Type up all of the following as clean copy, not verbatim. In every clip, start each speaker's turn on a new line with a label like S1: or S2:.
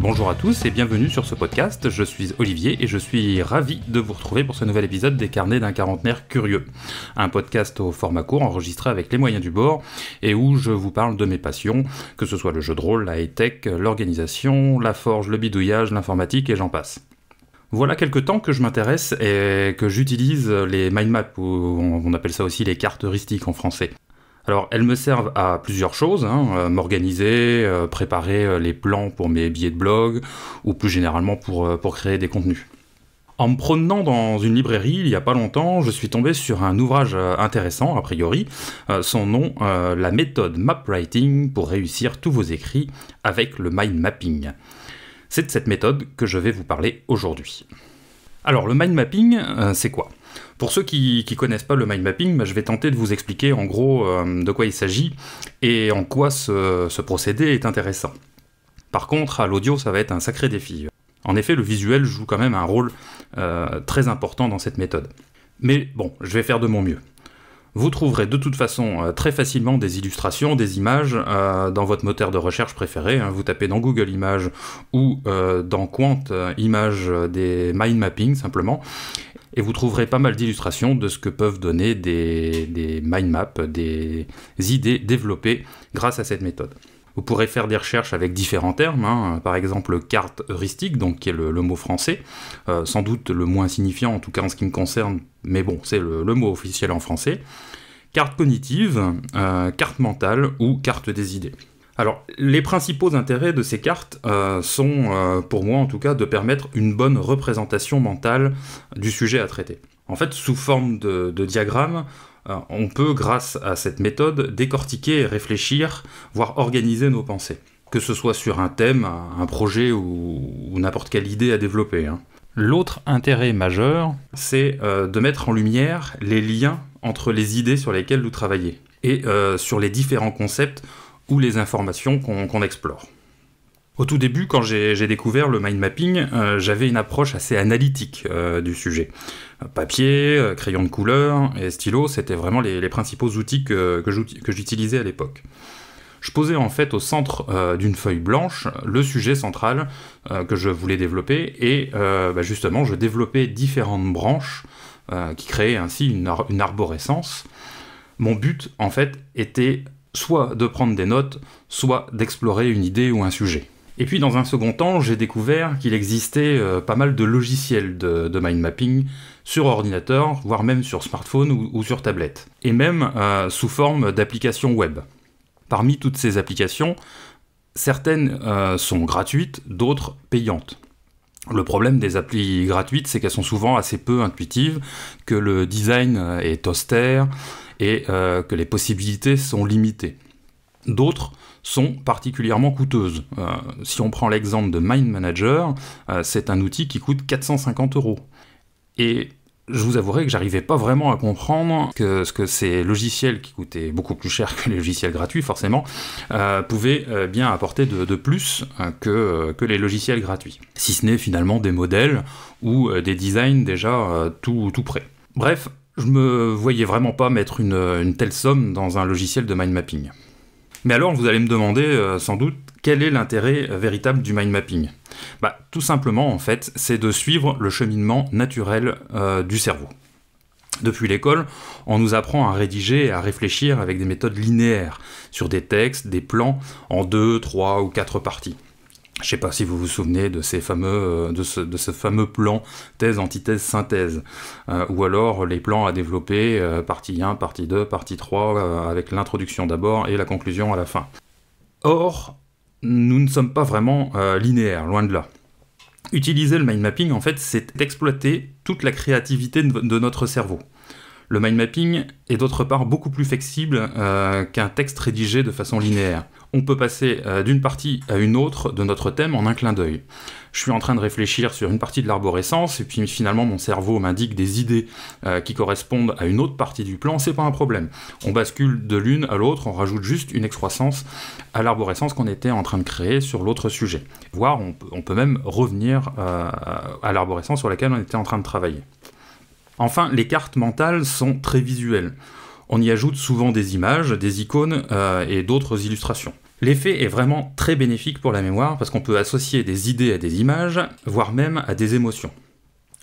S1: Bonjour à tous et bienvenue sur ce podcast, je suis Olivier et je suis ravi de vous retrouver pour ce nouvel épisode des Carnets d'un quarantenaire curieux. Un podcast au format court enregistré avec les moyens du bord et où je vous parle de mes passions, que ce soit le jeu de rôle, la high-tech, l'organisation, la forge, le bidouillage, l'informatique et j'en passe. Voilà quelques temps que je m'intéresse et que j'utilise les mind maps, ou on appelle ça aussi les cartes heuristiques en français. Alors, elles me servent à plusieurs choses, m'organiser, préparer les plans pour mes billets de blog, ou plus généralement pour créer des contenus. En me promenant dans une librairie, il y a pas longtemps, je suis tombé sur un ouvrage intéressant, a priori, son nom, la méthode MapWriting pour réussir tous vos écrits avec le mind mapping. C'est de cette méthode que je vais vous parler aujourd'hui. Alors, le mind mapping, c'est quoi ? Pour ceux qui connaissent pas le mind mapping, je vais tenter de vous expliquer en gros de quoi il s'agit et en quoi ce procédé est intéressant. Par contre, à l'audio, ça va être un sacré défi. En effet, le visuel joue quand même un rôle très important dans cette méthode. Mais bon, je vais faire de mon mieux. Vous trouverez de toute façon très facilement des illustrations, des images dans votre moteur de recherche préféré. Vous tapez dans Google Images ou dans Quant Images des mind mapping simplement. Et vous trouverez pas mal d'illustrations de ce que peuvent donner des mind maps, des idées développées grâce à cette méthode. Vous pourrez faire des recherches avec différents termes, par exemple carte heuristique, donc qui est le mot français, sans doute le moins signifiant, en tout cas en ce qui me concerne, mais bon, c'est le mot officiel en français. Carte cognitive, carte mentale ou carte des idées. Alors, les principaux intérêts de ces cartes sont, pour moi en tout cas, de permettre une bonne représentation mentale du sujet à traiter. En fait, sous forme de diagramme, on peut, grâce à cette méthode, décortiquer et réfléchir, voire organiser nos pensées. Que ce soit sur un thème, un projet ou n'importe quelle idée à développer. L'autre intérêt majeur, c'est de mettre en lumière les liens entre les idées sur lesquelles vous travaillez et sur les différents concepts ou les informations qu'on explore. Au tout début, quand j'ai découvert le mind mapping, j'avais une approche assez analytique du sujet. Papier, crayon de couleur et stylo, c'était vraiment les principaux outils que j'utilisais à l'époque. Je posais en fait au centre d'une feuille blanche le sujet central que je voulais développer et justement je développais différentes branches qui créaient ainsi une arborescence. Mon but en fait était soit de prendre des notes, soit d'explorer une idée ou un sujet. Et puis dans un second temps, j'ai découvert qu'il existait pas mal de logiciels de mind mapping sur ordinateur, voire même sur smartphone ou sur tablette, et même sous forme d'applications web. Parmi toutes ces applications, certaines sont gratuites, d'autres payantes. Le problème des applis gratuites, c'est qu'elles sont souvent assez peu intuitives, que le design est austère, et que les possibilités sont limitées. D'autres sont particulièrement coûteuses. Si on prend l'exemple de Mind Manager, c'est un outil qui coûte 450 €. Et je vous avouerai que j'arrivais pas vraiment à comprendre ce que ces logiciels, qui coûtaient beaucoup plus cher que les logiciels gratuits forcément, pouvaient bien apporter de plus que les logiciels gratuits. Si ce n'est finalement des modèles ou des designs déjà tout prêts. Bref, je me voyais vraiment pas mettre une telle somme dans un logiciel de mind mapping. Mais alors, vous allez me demander, sans doute, quel est l'intérêt véritable du mind mapping ? Tout simplement, en fait, c'est de suivre le cheminement naturel du cerveau. Depuis l'école, on nous apprend à rédiger et à réfléchir avec des méthodes linéaires, sur des textes, des plans, en 2, 3 ou 4 parties. Je sais pas si vous vous souvenez de ce fameux plan thèse, antithèse, synthèse, ou alors les plans à développer, partie 1, partie 2, partie 3, avec l'introduction d'abord et la conclusion à la fin. Or, nous ne sommes pas vraiment linéaires, loin de là. Utiliser le mind mapping, en fait, c'est exploiter toute la créativité de notre cerveau. Le mind mapping est d'autre part beaucoup plus flexible qu'un texte rédigé de façon linéaire. On peut passer d'une partie à une autre de notre thème en un clin d'œil. Je suis en train de réfléchir sur une partie de l'arborescence, et puis finalement mon cerveau m'indique des idées qui correspondent à une autre partie du plan, c'est pas un problème. On bascule de l'une à l'autre, on rajoute juste une excroissance à l'arborescence qu'on était en train de créer sur l'autre sujet. Voire on peut même revenir à l'arborescence sur laquelle on était en train de travailler. Enfin, les cartes mentales sont très visuelles. On y ajoute souvent des images, des icônes et d'autres illustrations. L'effet est vraiment très bénéfique pour la mémoire parce qu'on peut associer des idées à des images, voire même à des émotions.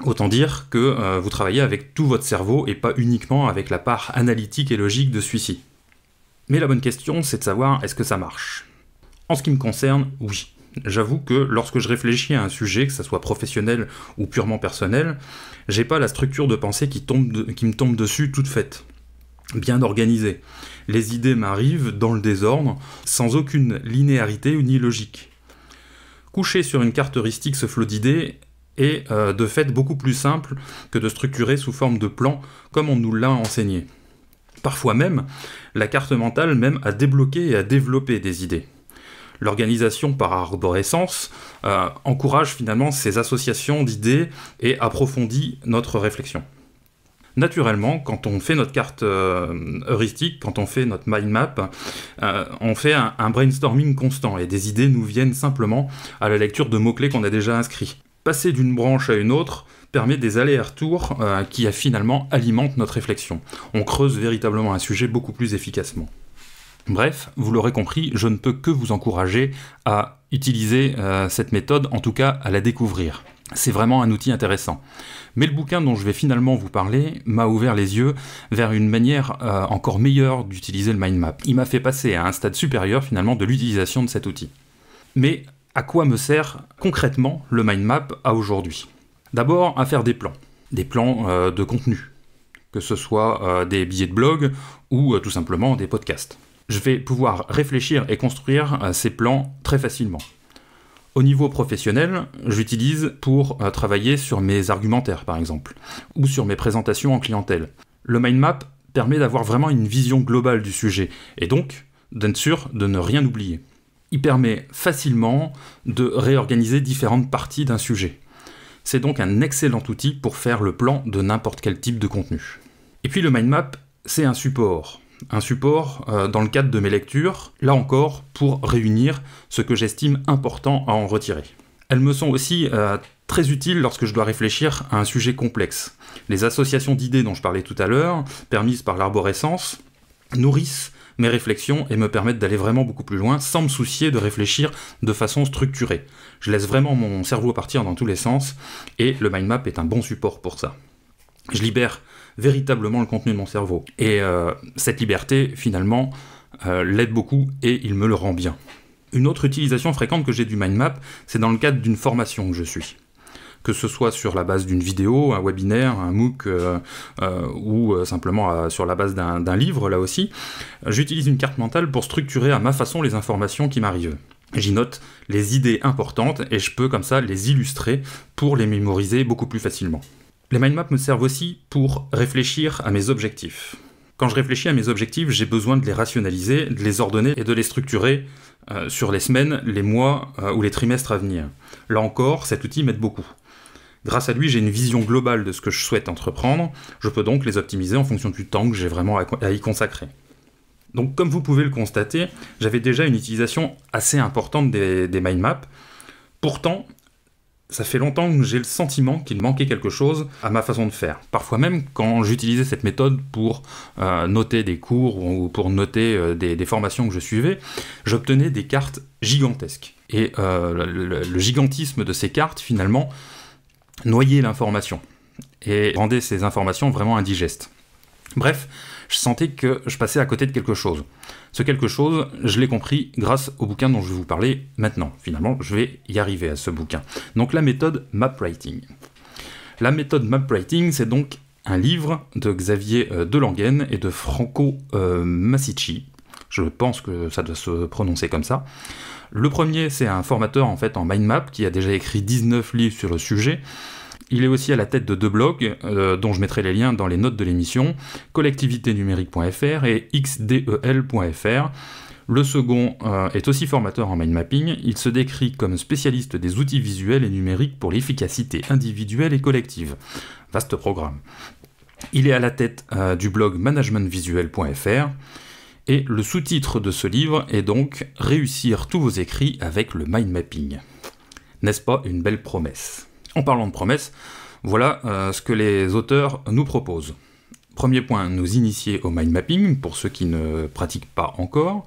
S1: Autant dire que vous travaillez avec tout votre cerveau et pas uniquement avec la part analytique et logique de celui-ci. Mais la bonne question, c'est de savoir est-ce que ça marche. En ce qui me concerne, oui. J'avoue que lorsque je réfléchis à un sujet, que ce soit professionnel ou purement personnel, j'ai pas la structure de pensée qui me tombe dessus toute faite, bien organisée. Les idées m'arrivent dans le désordre, sans aucune linéarité ni logique. Coucher sur une carte heuristique ce flot d'idées est de fait beaucoup plus simple que de structurer sous forme de plan comme on nous l'a enseigné. Parfois même, la carte mentale même a débloqué et a développé des idées. L'organisation par arborescence encourage finalement ces associations d'idées et approfondit notre réflexion. Naturellement, quand on fait notre carte heuristique, quand on fait notre mind map, on fait un brainstorming constant et des idées nous viennent simplement à la lecture de mots-clés qu'on a déjà inscrits. Passer d'une branche à une autre permet des allers-retours qui finalement alimentent notre réflexion. On creuse véritablement un sujet beaucoup plus efficacement. Bref, vous l'aurez compris, je ne peux que vous encourager à utiliser cette méthode, en tout cas à la découvrir. C'est vraiment un outil intéressant. Mais le bouquin dont je vais finalement vous parler m'a ouvert les yeux vers une manière encore meilleure d'utiliser le mind map. Il m'a fait passer à un stade supérieur finalement de l'utilisation de cet outil. Mais à quoi me sert concrètement le mind map à aujourd'hui ? D'abord à faire des plans de contenu, que ce soit des billets de blog ou tout simplement des podcasts. Je vais pouvoir réfléchir et construire ces plans très facilement. Au niveau professionnel, j'utilise pour travailler sur mes argumentaires par exemple, ou sur mes présentations en clientèle. Le mind map permet d'avoir vraiment une vision globale du sujet, et donc d'être sûr de ne rien oublier. Il permet facilement de réorganiser différentes parties d'un sujet. C'est donc un excellent outil pour faire le plan de n'importe quel type de contenu. Et puis le mind map, c'est un support dans le cadre de mes lectures, là encore, pour réunir ce que j'estime important à en retirer. Elles me sont aussi très utiles lorsque je dois réfléchir à un sujet complexe. Les associations d'idées dont je parlais tout à l'heure, permises par l'arborescence, nourrissent mes réflexions et me permettent d'aller vraiment beaucoup plus loin sans me soucier de réfléchir de façon structurée. Je laisse vraiment mon cerveau partir dans tous les sens et le mind map est un bon support pour ça. Je libère véritablement le contenu de mon cerveau. Et cette liberté, finalement, l'aide beaucoup et il me le rend bien. Une autre utilisation fréquente que j'ai du mind map, c'est dans le cadre d'une formation que je suis. Que ce soit sur la base d'une vidéo, un webinaire, un MOOC, ou simplement sur la base d'un livre, là aussi, j'utilise une carte mentale pour structurer à ma façon les informations qui m'arrivent. J'y note les idées importantes et je peux comme ça les illustrer pour les mémoriser beaucoup plus facilement. Les mind maps me servent aussi pour réfléchir à mes objectifs. Quand je réfléchis à mes objectifs, j'ai besoin de les rationaliser, de les ordonner et de les structurer sur les semaines, les mois ou les trimestres à venir. Là encore, cet outil m'aide beaucoup. Grâce à lui, j'ai une vision globale de ce que je souhaite entreprendre, je peux donc les optimiser en fonction du temps que j'ai vraiment à y consacrer. Donc comme vous pouvez le constater, j'avais déjà une utilisation assez importante des mind maps. Pourtant, ça fait longtemps que j'ai le sentiment qu'il manquait quelque chose à ma façon de faire. Parfois même, quand j'utilisais cette méthode pour noter des cours ou pour noter des formations que je suivais, j'obtenais des cartes gigantesques. Et le gigantisme de ces cartes, finalement, noyait l'information et rendait ces informations vraiment indigestes. Bref, je sentais que je passais à côté de quelque chose. Ce quelque chose, je l'ai compris grâce au bouquin dont je vais vous parler maintenant. Finalement, je vais y arriver à ce bouquin. Donc la méthode MapWriting. La méthode MapWriting, c'est donc un livre de Xavier Delangen et de Franco Massicci. Je pense que ça doit se prononcer comme ça. Le premier, c'est un formateur en fait en mind map qui a déjà écrit 19 livres sur le sujet. Il est aussi à la tête de 2 blogs, dont je mettrai les liens dans les notes de l'émission, collectivité-numérique.fr et xdel.fr. Le second est aussi formateur en mind mapping. Il se décrit comme spécialiste des outils visuels et numériques pour l'efficacité individuelle et collective. Vaste programme. Il est à la tête du blog managementvisuel.fr. Et le sous-titre de ce livre est donc « Réussir tous vos écrits avec le mind mapping ». N'est-ce pas une belle promesse ? En parlant de promesses, voilà ce que les auteurs nous proposent. Premier point, nous initier au mind mapping, pour ceux qui ne pratiquent pas encore.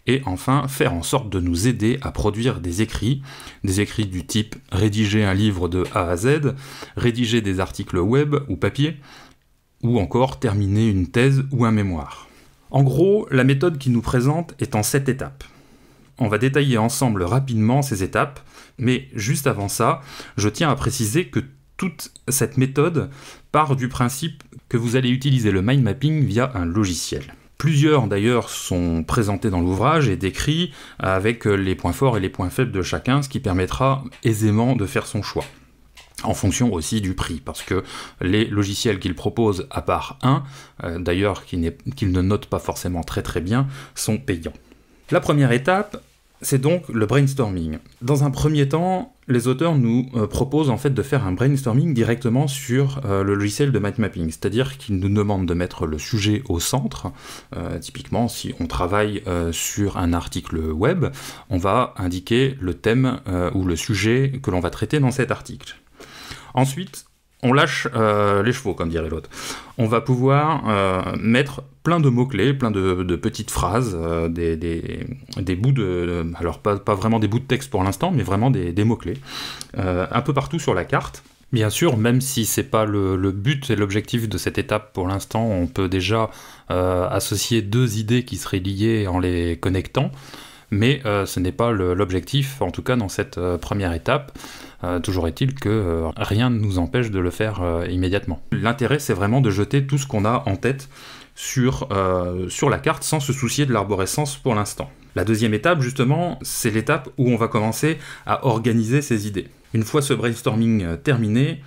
S1: et enfin faire en sorte de nous aider à produire des écrits du type rédiger un livre de A à Z, rédiger des articles web ou papier, ou encore terminer une thèse ou un mémoire. En gros, la méthode qu'il nous présente est en 7 étapes. On va détailler ensemble rapidement ces étapes, mais juste avant ça, je tiens à préciser que toute cette méthode part du principe que vous allez utiliser le mind mapping via un logiciel. Plusieurs d'ailleurs sont présentés dans l'ouvrage et décrits avec les points forts et les points faibles de chacun, ce qui permettra aisément de faire son choix. En fonction aussi du prix, parce que les logiciels qu'il propose, à part un, d'ailleurs qu'il ne note pas forcément très bien, sont payants. La première étape, c'est donc le brainstorming. Dans un premier temps, les auteurs nous proposent en fait de faire un brainstorming directement sur le logiciel de mind mapping, c'est-à-dire qu'ils nous demandent de mettre le sujet au centre. Typiquement, si on travaille sur un article web, on va indiquer le thème ou le sujet que l'on va traiter dans cet article. Ensuite, on lâche les chevaux, comme dirait l'autre. On va pouvoir mettre plein de mots-clés, plein de petites phrases, des bouts de... alors pas vraiment des bouts de texte pour l'instant, mais vraiment des mots-clés, un peu partout sur la carte. Bien sûr, même si c'est pas le but et l'objectif de cette étape pour l'instant, on peut déjà associer deux idées qui seraient liées en les connectant, mais ce n'est pas l'objectif, en tout cas dans cette première étape. Toujours est-il que rien ne nous empêche de le faire immédiatement. L'intérêt, c'est vraiment de jeter tout ce qu'on a en tête sur la carte sans se soucier de l'arborescence pour l'instant. La deuxième étape, justement, c'est l'étape où on va commencer à organiser ces idées. Une fois ce brainstorming terminé,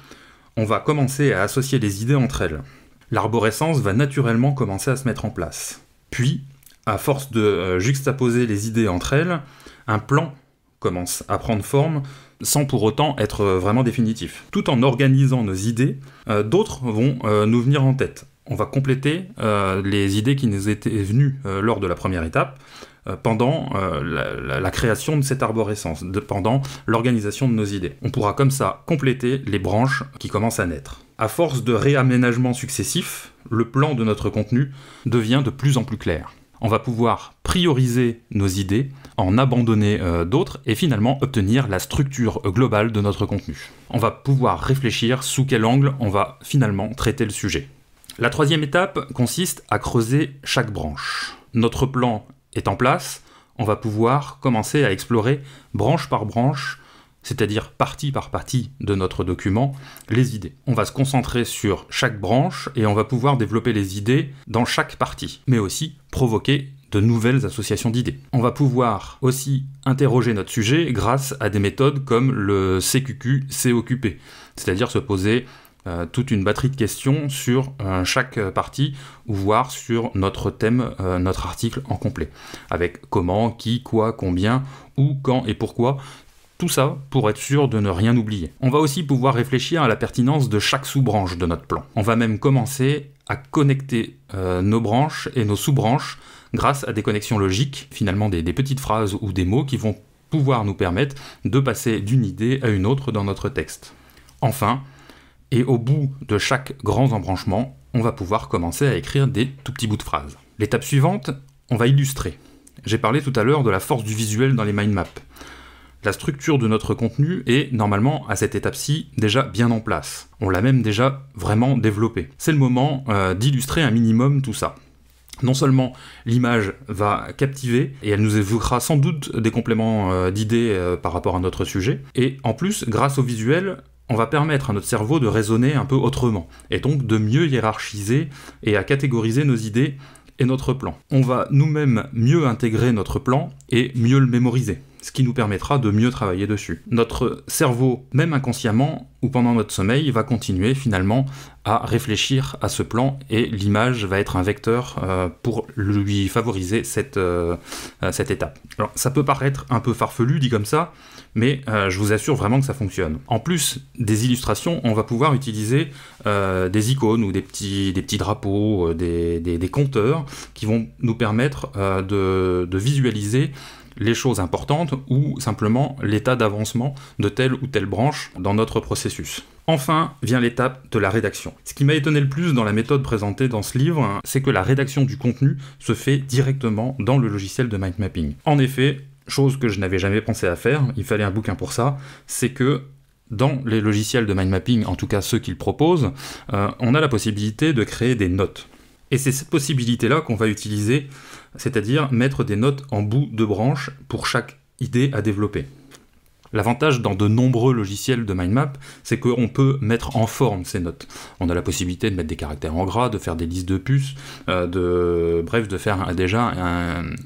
S1: on va commencer à associer les idées entre elles. L'arborescence va naturellement commencer à se mettre en place. Puis, à force de juxtaposer les idées entre elles, un plan commence à prendre forme sans pour autant être vraiment définitif. Tout en organisant nos idées, d'autres vont nous venir en tête. On va compléter les idées qui nous étaient venues lors de la première étape, pendant la création de cette arborescence, pendant l'organisation de nos idées. On pourra comme ça compléter les branches qui commencent à naître. À force de réaménagements successifs, le plan de notre contenu devient de plus en plus clair. On va pouvoir prioriser nos idées, en abandonner d'autres, et finalement obtenir la structure globale de notre contenu. On va pouvoir réfléchir sous quel angle on va finalement traiter le sujet. La troisième étape consiste à creuser chaque branche. Notre plan est en place, on va pouvoir commencer à explorer branche par branche, c'est-à-dire partie par partie de notre document, les idées. On va se concentrer sur chaque branche et on va pouvoir développer les idées dans chaque partie, mais aussi provoquer de nouvelles associations d'idées. On va pouvoir aussi interroger notre sujet grâce à des méthodes comme le CQQ, COQP, c'est-à-dire se poser toute une batterie de questions sur chaque partie, ou voire sur notre thème, notre article en complet, avec comment, qui, quoi, combien, où, quand et pourquoi, tout ça pour être sûr de ne rien oublier. On va aussi pouvoir réfléchir à la pertinence de chaque sous-branche de notre plan. On va même commencer à connecter nos branches et nos sous-branches grâce à des connexions logiques, finalement des petites phrases ou des mots qui vont pouvoir nous permettre de passer d'une idée à une autre dans notre texte. Enfin, et au bout de chaque grand embranchement, on va pouvoir commencer à écrire des tout petits bouts de phrases. L'étape suivante, on va illustrer. J'ai parlé tout à l'heure de la force du visuel dans les mind maps. La structure de notre contenu est normalement à cette étape-ci déjà bien en place. On l'a même déjà vraiment développée. C'est le moment d'illustrer un minimum tout ça. Non seulement l'image va captiver, et elle nous évoquera sans doute des compléments d'idées par rapport à notre sujet, et en plus, grâce au visuel, on va permettre à notre cerveau de raisonner un peu autrement, et donc de mieux hiérarchiser et à catégoriser nos idées et notre plan. On va nous-mêmes mieux intégrer notre plan et mieux le mémoriser, ce qui nous permettra de mieux travailler dessus. Notre cerveau, même inconsciemment ou pendant notre sommeil, va continuer finalement à réfléchir à ce plan, et l'image va être un vecteur pour lui favoriser cette étape. Alors ça peut paraître un peu farfelu dit comme ça, mais je vous assure vraiment que ça fonctionne. En plus des illustrations, on va pouvoir utiliser des icônes ou des petits drapeaux, des compteurs qui vont nous permettre de visualiser les choses importantes ou simplement l'état d'avancement de telle ou telle branche dans notre processus. Enfin vient l'étape de la rédaction. Ce qui m'a étonné le plus dans la méthode présentée dans ce livre, c'est que la rédaction du contenu se fait directement dans le logiciel de mind mapping. En effet, chose que je n'avais jamais pensé à faire, il fallait un bouquin pour ça, c'est que dans les logiciels de mind mapping, en tout cas ceux qu'ils proposent, on a la possibilité de créer des notes. Et c'est cette possibilité-là qu'on va utiliser, c'est-à-dire mettre des notes en bout de branche pour chaque idée à développer. L'avantage dans de nombreux logiciels de mind map, c'est qu'on peut mettre en forme ces notes. On a la possibilité de mettre des caractères en gras, de faire des listes de puces, bref, de faire déjà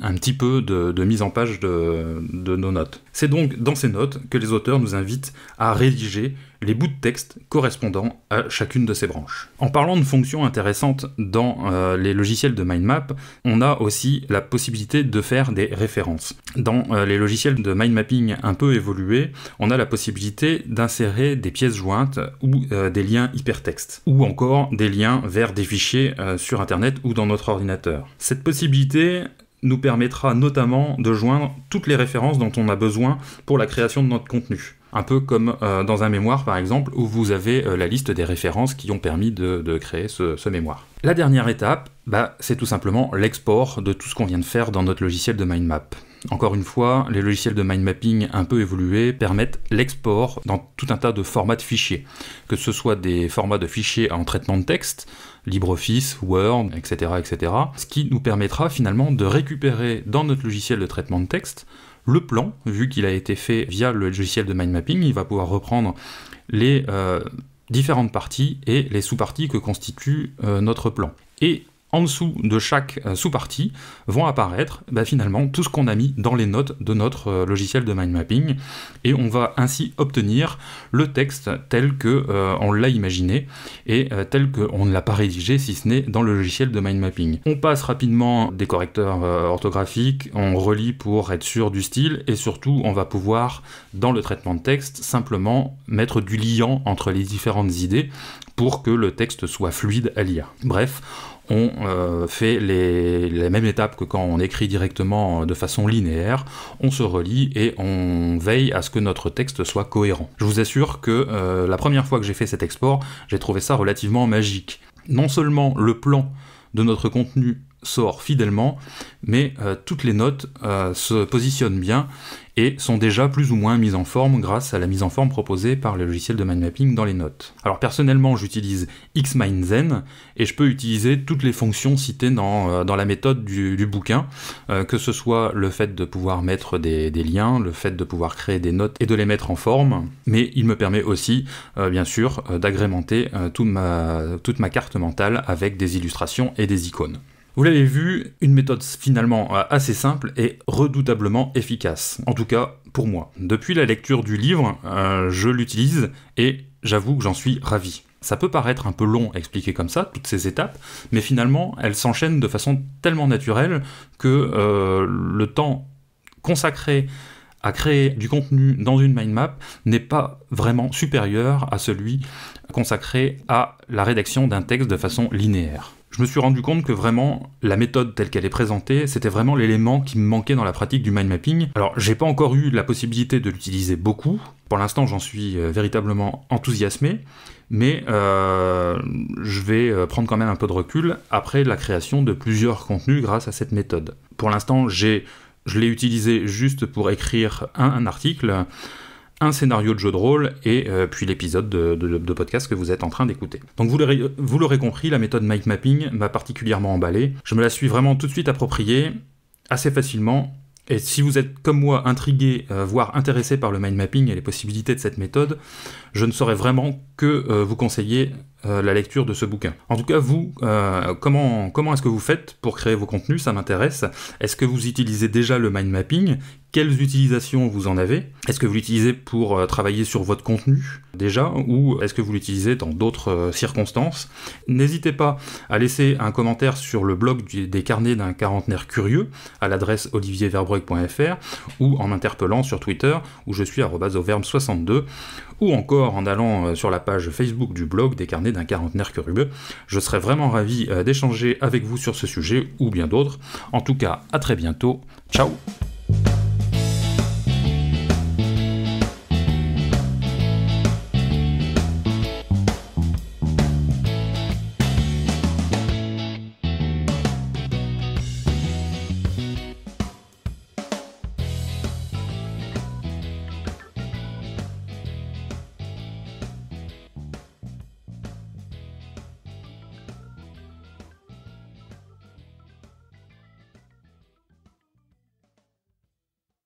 S1: un petit peu de mise en page de nos notes. C'est donc dans ces notes que les auteurs nous invitent à rédiger les bouts de texte correspondant à chacune de ces branches. En parlant de fonctions intéressantes dans les logiciels de mind map, on a aussi la possibilité de faire des références. Dans les logiciels de mind mapping un peu évolués, on a la possibilité d'insérer des pièces jointes ou des liens hypertextes, ou encore des liens vers des fichiers sur internet ou dans notre ordinateur. Cette possibilité nous permettra notamment de joindre toutes les références dont on a besoin pour la création de notre contenu. Un peu comme dans un mémoire par exemple, où vous avez la liste des références qui ont permis de créer ce mémoire. La dernière étape, c'est tout simplement l'export de tout ce qu'on vient de faire dans notre logiciel de mind map. Encore une fois, les logiciels de mind mapping un peu évolués permettent l'export dans tout un tas de formats de fichiers, que ce soit des formats de fichiers en traitement de texte, LibreOffice, Word, etc., etc., ce qui nous permettra finalement de récupérer dans notre logiciel de traitement de texte le plan, vu qu'il a été fait via le logiciel de mind mapping, il va pouvoir reprendre les différentes parties et les sous-parties que constitue notre plan. Et en dessous de chaque sous-partie vont apparaître finalement tout ce qu'on a mis dans les notes de notre logiciel de mind mapping, et on va ainsi obtenir le texte tel que on l'a imaginé et tel qu'on ne l'a pas rédigé, si ce n'est dans le logiciel de mind mapping. On passe rapidement des correcteurs orthographiques, on relit pour être sûr du style, et surtout on va pouvoir dans le traitement de texte simplement mettre du liant entre les différentes idées pour que le texte soit fluide à lire. Bref, on fait les mêmes étapes que quand on écrit directement de façon linéaire, on se relie et on veille à ce que notre texte soit cohérent. Je vous assure que la première fois que j'ai fait cet export, j'ai trouvé ça relativement magique. Non seulement le plan de notre contenu sort fidèlement, mais toutes les notes se positionnent bien et sont déjà plus ou moins mises en forme grâce à la mise en forme proposée par le logiciel de mind mapping dans les notes. Alors personnellement, j'utilise XMindZen et je peux utiliser toutes les fonctions citées dans la méthode du bouquin, que ce soit le fait de pouvoir mettre des liens, le fait de pouvoir créer des notes et de les mettre en forme, mais il me permet aussi, bien sûr, d'agrémenter toute ma carte mentale avec des illustrations et des icônes. Vous l'avez vu, une méthode finalement assez simple et redoutablement efficace, en tout cas pour moi. Depuis la lecture du livre, je l'utilise et j'avoue que j'en suis ravi. Ça peut paraître un peu long à expliquer comme ça, toutes ces étapes, mais finalement elles s'enchaînent de façon tellement naturelle que le temps consacré à créer du contenu dans une mind map n'est pas vraiment supérieur à celui consacré à la rédaction d'un texte de façon linéaire. Je me suis rendu compte que vraiment, la méthode telle qu'elle est présentée, c'était vraiment l'élément qui me manquait dans la pratique du mind mapping. Alors, j'ai pas encore eu la possibilité de l'utiliser beaucoup. Pour l'instant, j'en suis véritablement enthousiasmé, mais je vais prendre quand même un peu de recul après la création de plusieurs contenus grâce à cette méthode. Pour l'instant, je l'ai utilisé juste pour écrire un article, un scénario de jeu de rôle et puis l'épisode de podcast que vous êtes en train d'écouter. Donc vous l'aurez compris, la méthode mind mapping m'a particulièrement emballé. Je me la suis vraiment tout de suite appropriée, assez facilement. Et si vous êtes comme moi intrigué, voire intéressé par le mind mapping et les possibilités de cette méthode, je ne saurais vraiment que vous conseiller la lecture de ce bouquin. En tout cas, vous, comment est-ce que vous faites pour créer vos contenus? Ça m'intéresse. Est-ce que vous utilisez déjà le mind mapping? Quelles utilisations vous en avez? Est-ce que vous l'utilisez pour travailler sur votre contenu déjà, ou est-ce que vous l'utilisez dans d'autres circonstances? N'hésitez pas à laisser un commentaire sur le blog des carnets d'un quarantenaire curieux à l'adresse olivierverbrugge.fr ou en m'interpellant sur Twitter où je suis @auvergne62, ou encore en allant sur la page Facebook du blog des carnets d'un quarantenaire curieux. Je serais vraiment ravi d'échanger avec vous sur ce sujet ou bien d'autres. En tout cas, à très bientôt. Ciao!